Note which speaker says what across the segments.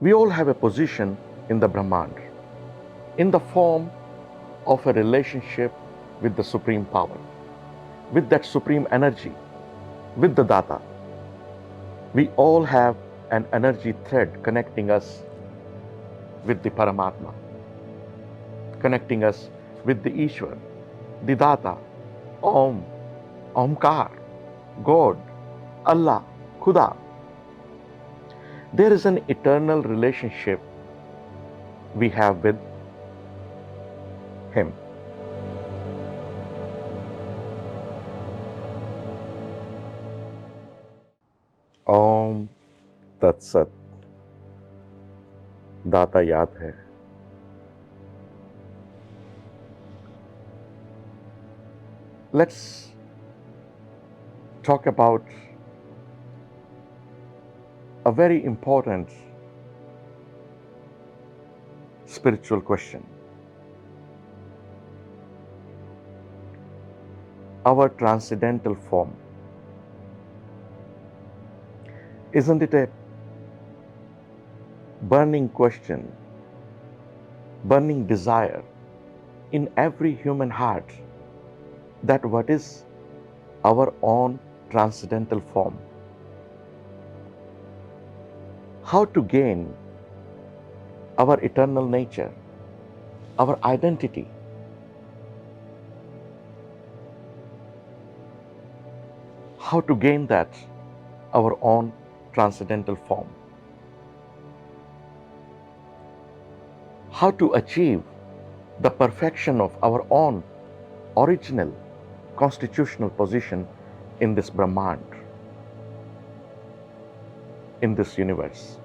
Speaker 1: We all have a position in the Brahmand, in the form of a relationship with the Supreme Power, with that Supreme Energy, with the Data. We all have an energy thread connecting us with the Paramatma, connecting us with the Ishwar, the Data, Om, Omkar, God, Allah, Khuda. There is an eternal relationship we have with Him. Om Tat Sat. दाता याद है. Let's talk about a very important spiritual question. Our transcendental form. Isn't it a burning question, burning desire in every human heart that what is our own transcendental form? How to gain our eternal nature, our identity? How to gain that, our own transcendental form? How to achieve the perfection of our own original constitutional position in this Brahmand, in this universe?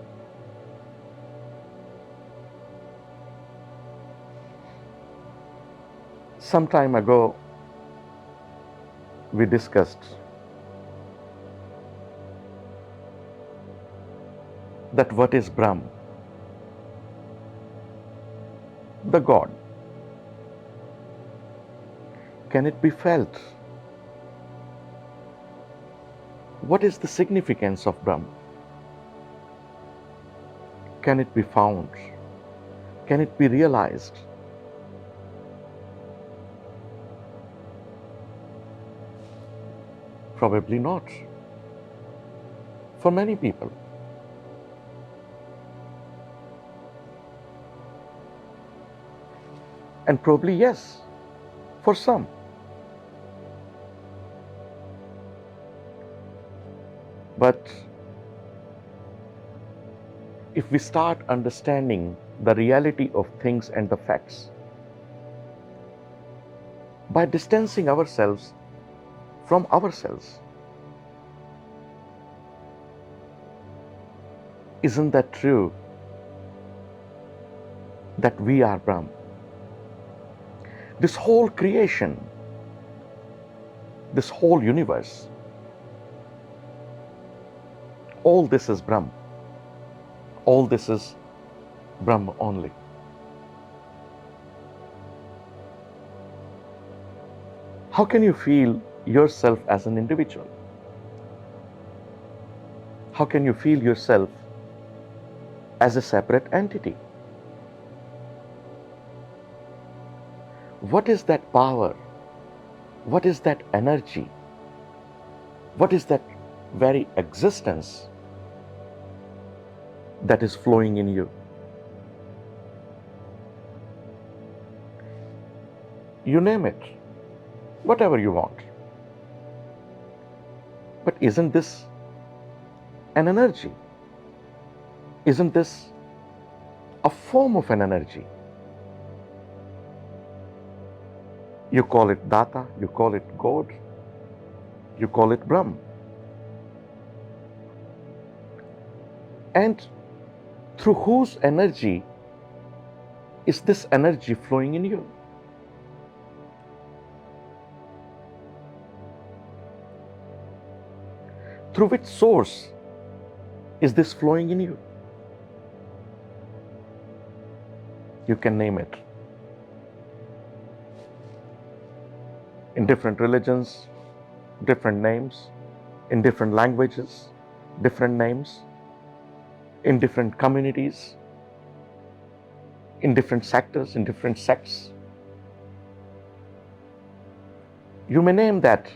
Speaker 1: Some time ago, we discussed that what is Brahm? The God. Can it be felt? What is the significance of Brahm? Can it be found? Can it be realized? Probably not. For many people. And probably yes, for some. But if we start understanding the reality of things and the facts, by distancing ourselves from ourselves, isn't that true that we are Brahm? This whole creation, this whole universe, all this is Brahm. All this is Brahm only. How can you feel yourself as an individual? How can you feel yourself as a separate entity? What is that power? What is that energy? What is that very existence that is flowing in you? You name it, whatever you want. But isn't this an energy? Isn't this a form of an energy? You call it Data, you call it God, you call it Brahm. And through whose energy is this energy flowing in you? Through which source is this flowing in you? You can name it. In different religions, different names, in different languages, different names. in different communities, in different sectors, in different sects. You may name that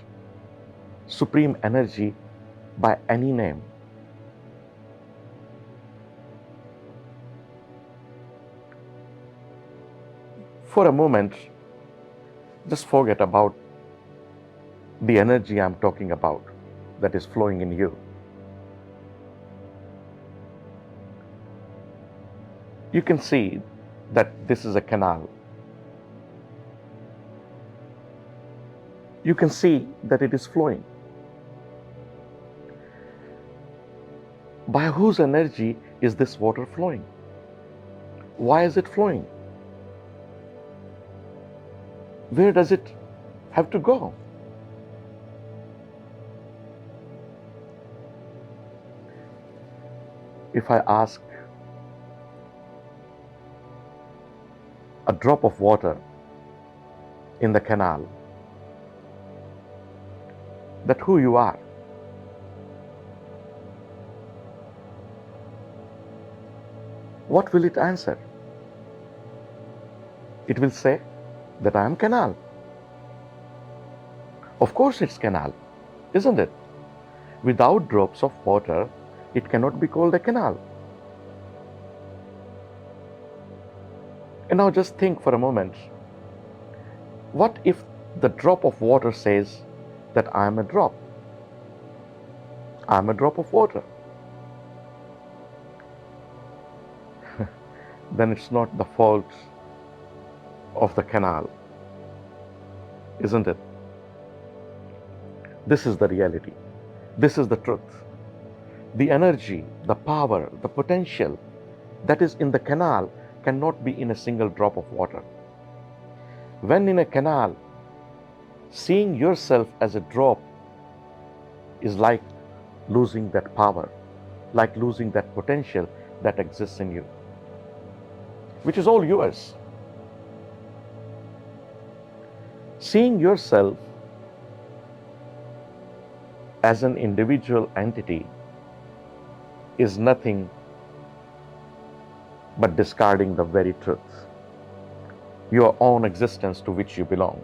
Speaker 1: supreme energy by any name. For a moment, just forget about the energy I'm talking about that is flowing in you. You can see that this is a canal. You can see that it is flowing. By whose energy is this water flowing? Why is it flowing? Where does it have to go? If I ask a drop of water in the canal that who you are, what will it answer? It will say that I am canal. Of course it's canal, isn't it? Without drops of water, it cannot be called a canal. And now just think for a moment, what if the drop of water says that I am a drop? I am a drop of water. Then it's not the fault of the canal, isn't it? This is the reality. This is the truth. The energy, the power, the potential that is in the canal cannot be in a single drop of water. When in a canal, seeing yourself as a drop is like losing that power, like losing that potential that exists in you, which is all yours. Seeing yourself as an individual entity is nothing but discarding the very truth, your own existence to which you belong.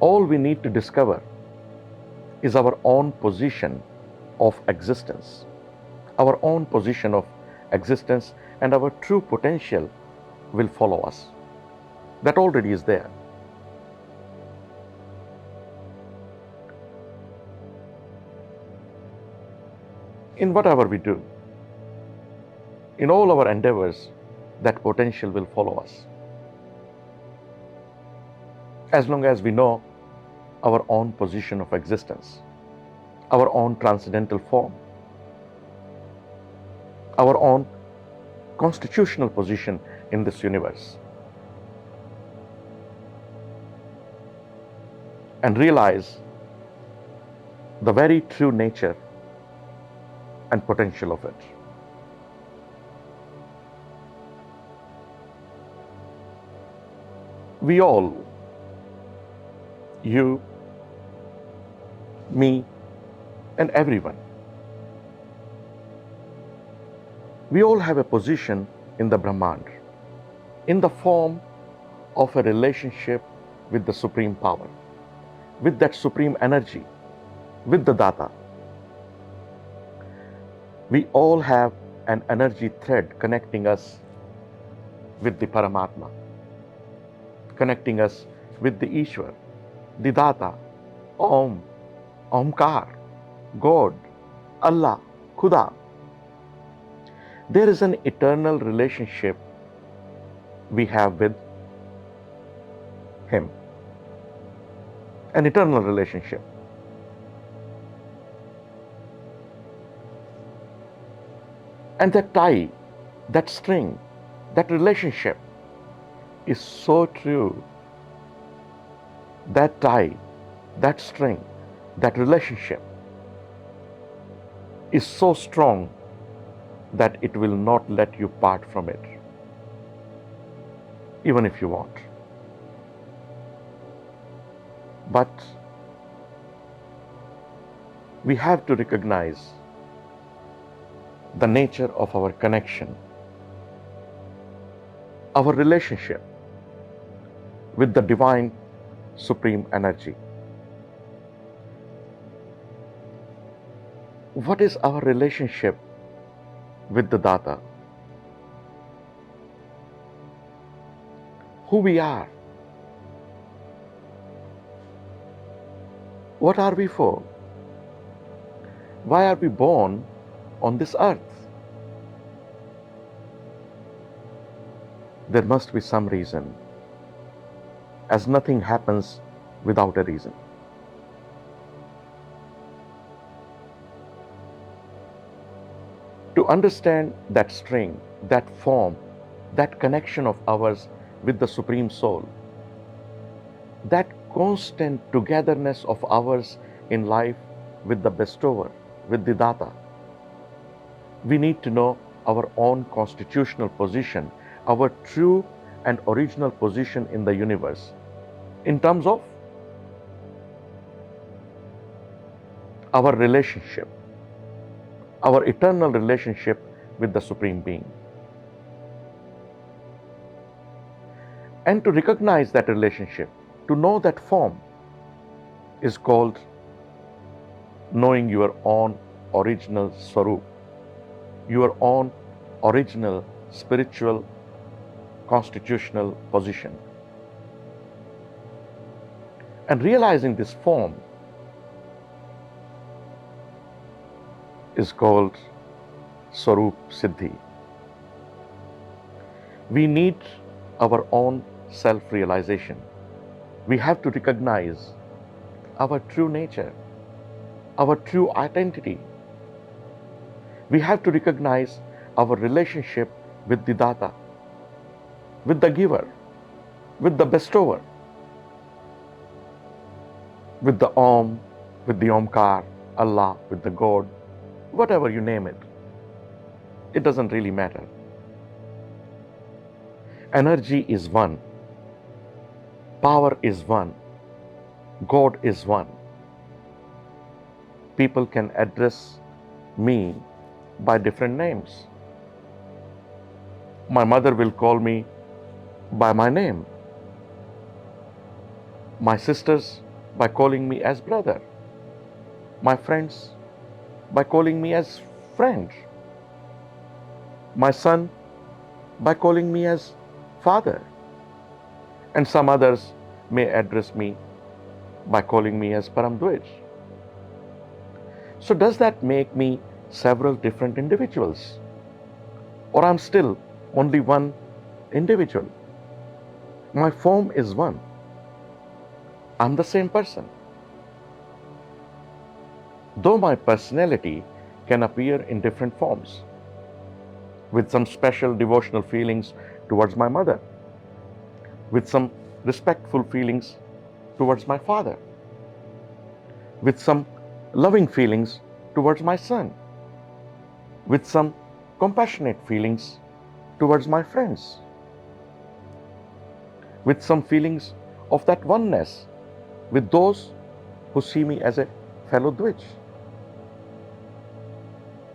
Speaker 1: All we need to discover is our own position of existence, our own position of existence, and our true potential will follow us. That already is there. In whatever we do, in all our endeavors, that potential will follow us. As long as we know our own position of existence, our own transcendental form, our own constitutional position in this universe, and realize the very true nature and potential of it. We all, you, me, and everyone, we all have a position in the Brahmand, in the form of a relationship with the Supreme Power, with that Supreme Energy, with the Data. We all have an energy thread connecting us with the Paramatma, connecting us with the Ishwar, the Data, Om, Omkar, God, Allah, Khuda. There is an eternal relationship we have with Him, an eternal relationship. And that tie, that string, that relationship is so true. That tie, that string, that relationship is so strong that it will not let you part from it, even if you want. But We have to recognize the nature of our connection, our relationship with the divine supreme energy. What is our relationship with the Data? Who we are? What are we for? Why are we born on this earth? There must be some reason, as nothing happens without a reason. To understand that string, that form, that connection of ours with the Supreme Soul, that constant togetherness of ours in life with the bestower, with the Data, we need to know our own constitutional position, our true and original position in the universe, in terms of our relationship, our eternal relationship with the Supreme Being. And to recognize that relationship, to know that form, is called knowing your own original Swarup, your own original spiritual constitutional position. And realizing this form is called Swarup Siddhi. We need our own self-realization. We have to recognize our true nature, our true identity. We have to recognize our relationship with the Data, with the giver, with the bestower, with the Om, with the Omkar, Allah, with the God, whatever you name it. It doesn't really matter. Energy is one. Power is one. God is one. People can address me by different names. My mother will call me by my name. My sisters by calling me as brother. My friends by calling me as friend. My son by calling me as father. And some others may address me by calling me as Param Dwij. So does that make me several different individuals? Or I'm still only one individual? My form is one. I'm the same person. Though my personality can appear in different forms, with some special devotional feelings towards my mother, with some respectful feelings towards my father, with some loving feelings towards my son, with some compassionate feelings towards my friends, with some feelings of that oneness with those who see me as a fellow Dwij.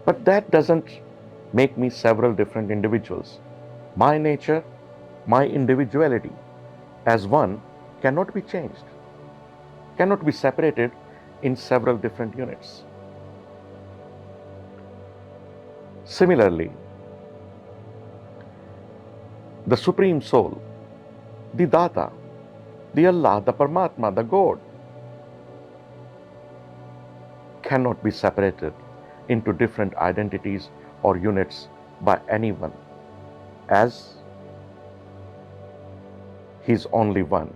Speaker 1: But that doesn't make me several different individuals. My nature, my individuality as one cannot be changed, cannot be separated in several different units. Similarly, the Supreme Soul, the Data, the Allah, the Paramatma, the God, cannot be separated into different identities or units by anyone, as He is only one.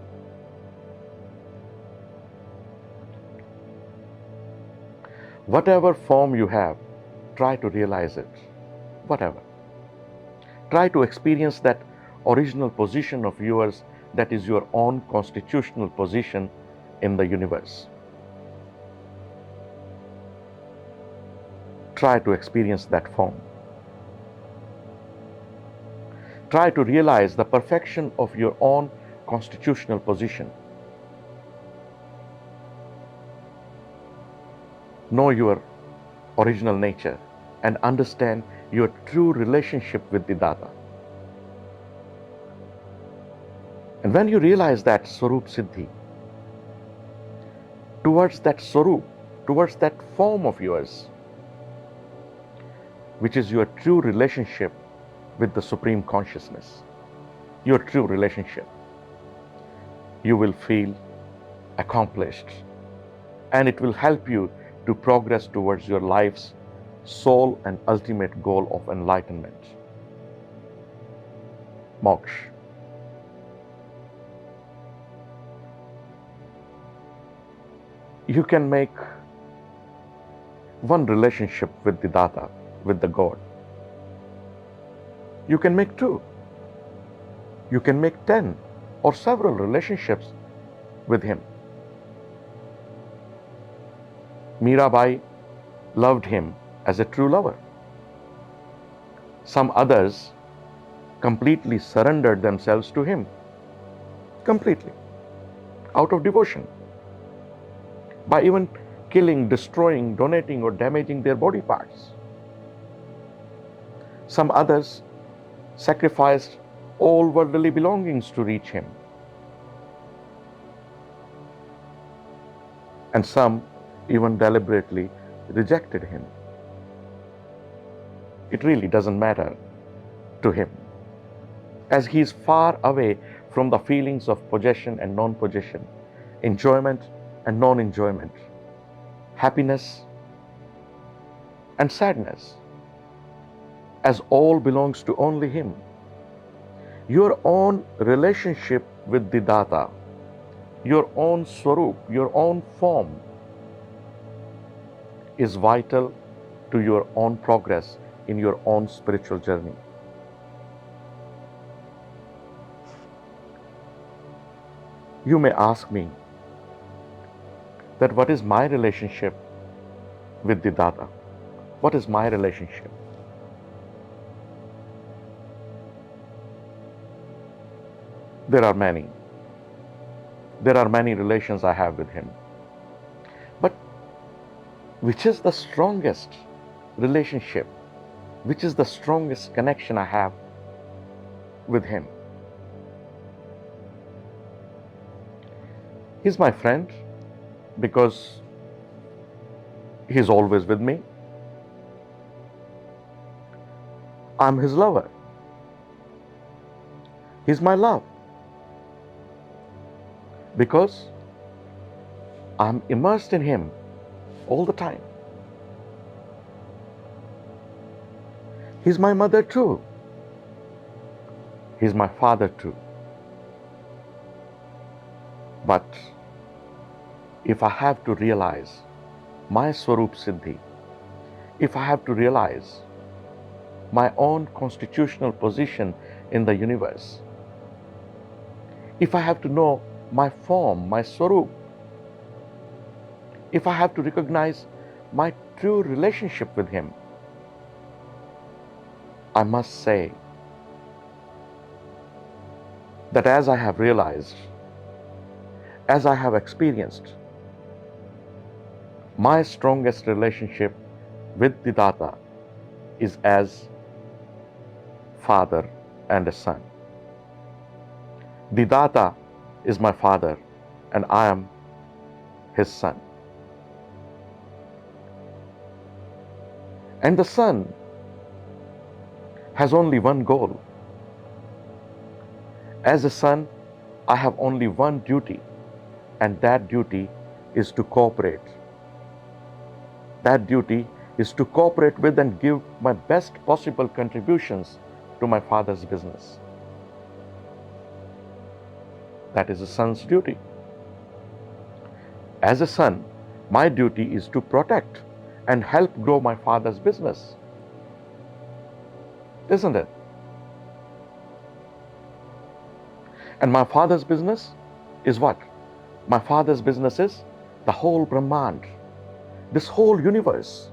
Speaker 1: Whatever form you have, try to realize it. Whatever. Try to experience that original position of yours that is your own constitutional position in the universe. Try to experience that form. Try to realize the perfection of your own constitutional position. know your original nature, and understand your true relationship with the Data. And when you realize that Swarup Siddhi, towards that Swarup, towards that form of yours, which is your true relationship with the Supreme Consciousness, your true relationship, you will feel accomplished, and it will help you to progress towards your life's sole and ultimate goal of enlightenment, Moksha. You can make one relationship with the Data, with the God. You can make two. You can make 10 or several relationships with Him. Mirabai loved Him as a true lover. Some others completely surrendered themselves to Him, completely, out of devotion, by even killing, destroying, donating, or damaging their body parts. Some others sacrificed all worldly belongings to reach Him. And some even deliberately rejected Him. It really doesn't matter to Him, as He is far away from the feelings of possession and non-possession, enjoyment and non-enjoyment, happiness and sadness, as all belongs to only Him. Your own relationship with the Data, your own Swarup, your own form, is vital to your own progress in your own spiritual journey. You may ask me that what is my relationship with the Data? What is my relationship? There are many. There are many relations I have with Him. But which is the strongest relationship? Which is the strongest connection I have with Him? He's my friend because He's always with me. I'm His lover. He's my love because I'm immersed in Him all the time. He's my mother too. He's my father too. But if I have to realize my Swarup Siddhi, if I have to realize my own constitutional position in the universe, if I have to know my form, my Swarup, if I have to recognize my true relationship with Him, I must say that as I have realized, as I have experienced, my strongest relationship with the Data is as father and a son. The Data is my father and I am his son. And the son has only one goal. As a son, I have only one duty, and that duty is to cooperate. That duty is to cooperate with and give my best possible contributions to my father's business. That is a son's duty. As a son, my duty is to protect and help grow my father's business. Isn't it? And my father's business is what? My father's business is the whole Brahmand, this whole universe.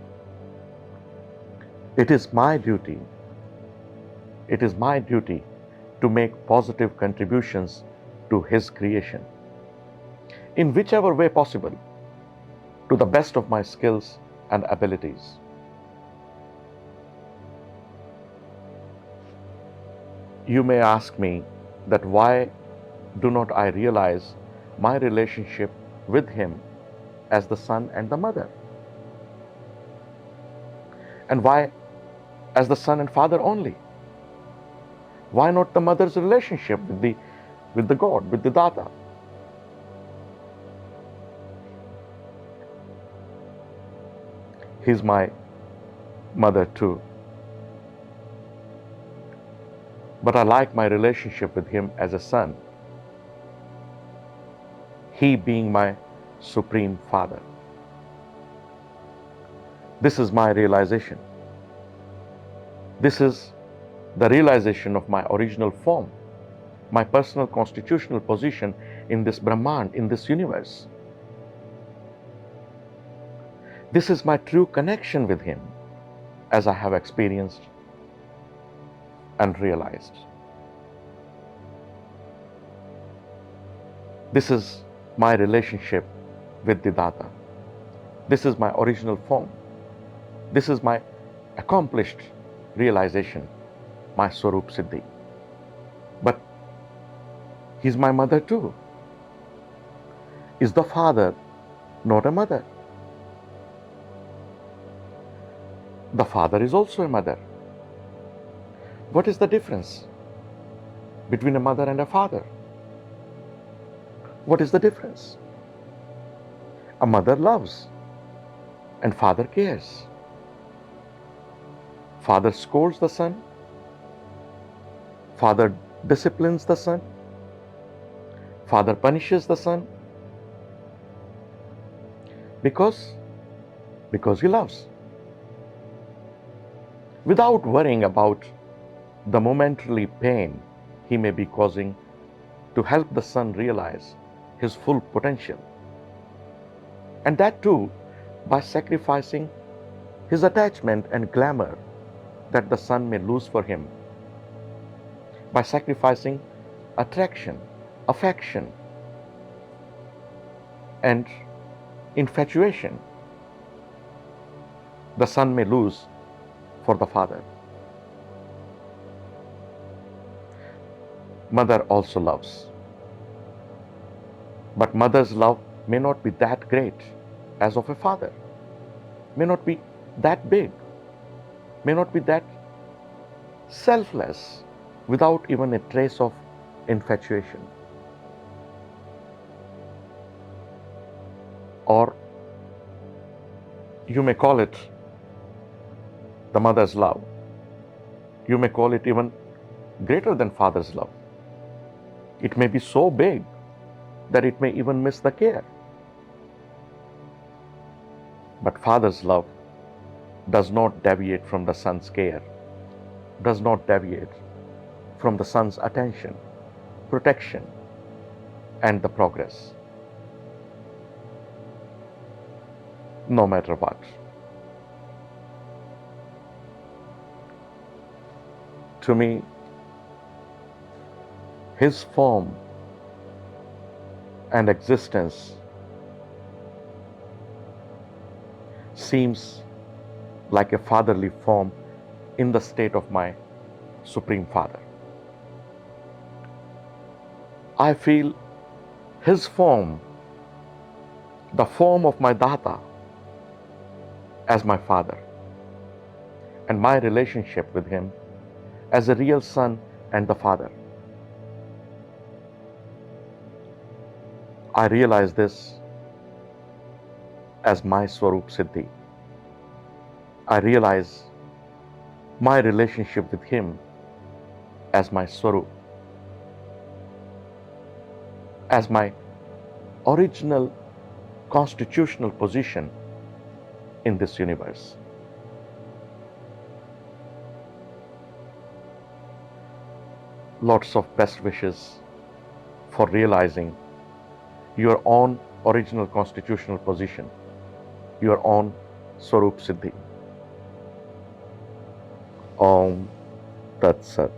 Speaker 1: It is my duty. It is my duty to make positive contributions to his creation in whichever way possible, to the best of my skills and abilities. You may ask me that why do not I realize my relationship with him as the son and the mother? And why as the son and father only? Why not the mother's relationship with the God, with the Data? He's my mother too. But I like my relationship with him as a son, he being my supreme father. This is my realization. This is the realization of my original form, my personal constitutional position in this Brahman, in this universe. This is my true connection with him as I have experienced and realized. This is my relationship with the Data. This is my original form. This is my accomplished realization, my Swarup Siddhi. But he's my mother too. Is the father not a mother? The father is also a mother. What is the difference between a mother and a father? What is the difference? A mother loves and father cares. Father scolds the son. Father disciplines the son. Father punishes the son. Because he loves. Without worrying about the momentary pain he may be causing, to help the son realize his full potential. And that too by sacrificing his attachment and glamour that the son may lose for him, by sacrificing attraction, affection, and infatuation the son may lose for the father. Mother also loves. But mother's love may not be that great as of a father, may not be that big, may not be that selfless, without even a trace of infatuation. Or you may call it the mother's love. You may call it even greater than father's love. It may be so big that it may even miss the care. But father's love does not deviate from the son's care, does not deviate from the son's attention, protection, and the progress. No matter what. To me, his form and existence seems like a fatherly form in the state of my Supreme Father. I feel his form, the form of my Data, as my father, and my relationship with him as a real son and the father. I realize this as my Swarup Siddhi. I realize my relationship with him as my Swarup, as my original constitutional position in this universe. Lots of best wishes for realizing your own original constitutional position, your own Swarup Siddhi. Om Tat Sat.